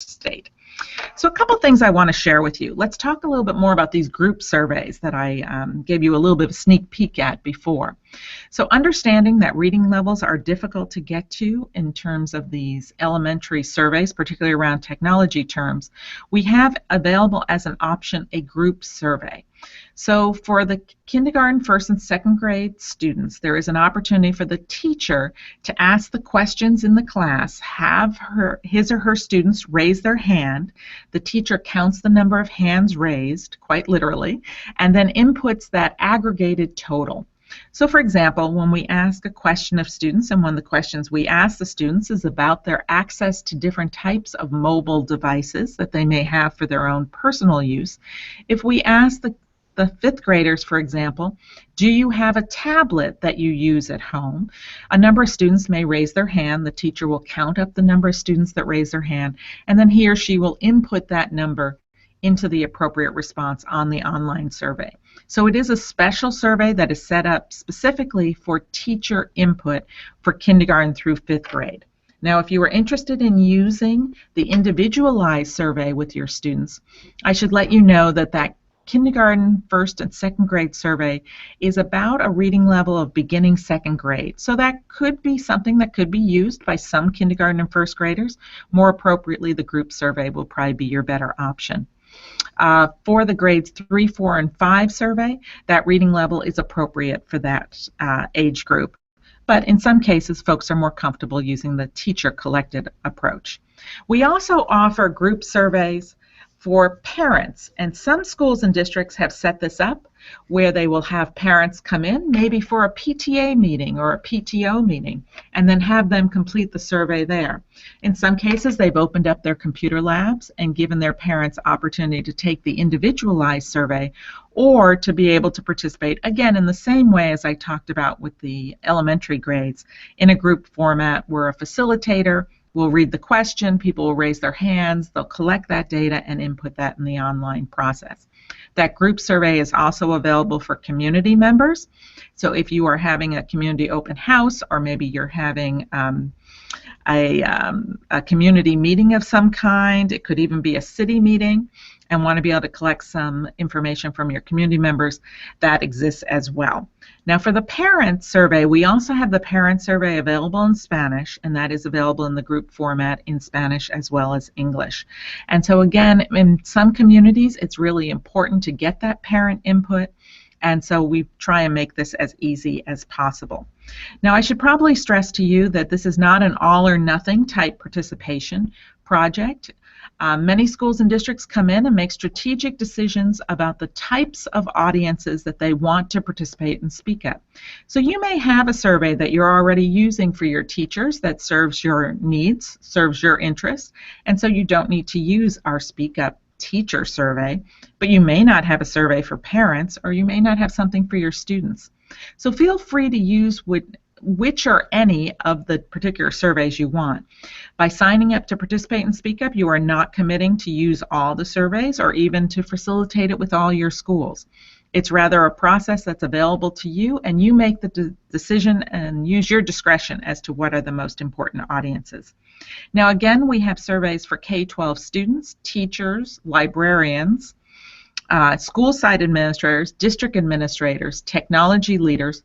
state. So a couple things I want to share with you. Let's talk a little bit more about these group surveys that I gave you a little bit of a sneak peek at before. So understanding that reading levels are difficult to get to in terms of these elementary surveys, particularly around technology terms, we have available as an option a group survey. So for the kindergarten, first and second grade students, there is an opportunity for the teacher to ask the questions in the class, have his or her students raise their hand. The teacher counts the number of hands raised, quite literally, and then inputs that aggregated total. So for example, when we ask a question of students, and one of the questions we ask the students is about their access to different types of mobile devices that they may have for their own personal use, if we ask the fifth graders, for example, do you have a tablet that you use at home? A number of students may raise their hand. The teacher will count up the number of students that raise their hand, and then he or she will input that number into the appropriate response on the online survey. So it is a special survey that is set up specifically for teacher input for kindergarten through fifth grade. Now, if you are interested in using the individualized survey with your students, I should let you know that kindergarten, first and second grade survey is about a reading level of beginning second grade. So that could be something that could be used by some kindergarten and first graders. More appropriately, the group survey will probably be your better option. For the grades 3, 4, and 5 survey, that reading level is appropriate for that age group. But in some cases, folks are more comfortable using the teacher-collected approach. We also offer group surveys for parents, and some schools and districts have set this up where they will have parents come in maybe for a PTA meeting or a PTO meeting and then have them complete the survey there. In some cases, they've opened up their computer labs and given their parents opportunity to take the individualized survey or to be able to participate, again, in the same way as I talked about with the elementary grades, in a group format where a facilitator will read the question, people will raise their hands, they'll collect that data and input that in the online process. That group survey is also available for community members. So if you are having a community open house, or maybe you're having a community meeting of some kind, it could even be a city meeting, and want to be able to collect some information from your community members, that exists as well. Now for the parent survey, we also have the parent survey available in Spanish, and that is available in the group format in Spanish as well as English. And so again, in some communities, it's really important to get that parent input, and so we try and make this as easy as possible. Now I should probably stress to you that this is not an all or nothing type participation project. Many schools and districts come in and make strategic decisions about the types of audiences that they want to participate and speak at. So you may have a survey that you're already using for your teachers that serves your needs, serves your interests, and so you don't need to use our Speak Up teacher survey, but you may not have a survey for parents, or you may not have something for your students. So feel free to use which or any of the particular surveys you want. By signing up to participate in Speak Up, you are not committing to use all the surveys or even to facilitate it with all your schools. It's rather a process that's available to you, and you make the decision and use your discretion as to what are the most important audiences. Now again, we have surveys for K-12 students, teachers, librarians, school site administrators, district administrators, technology leaders,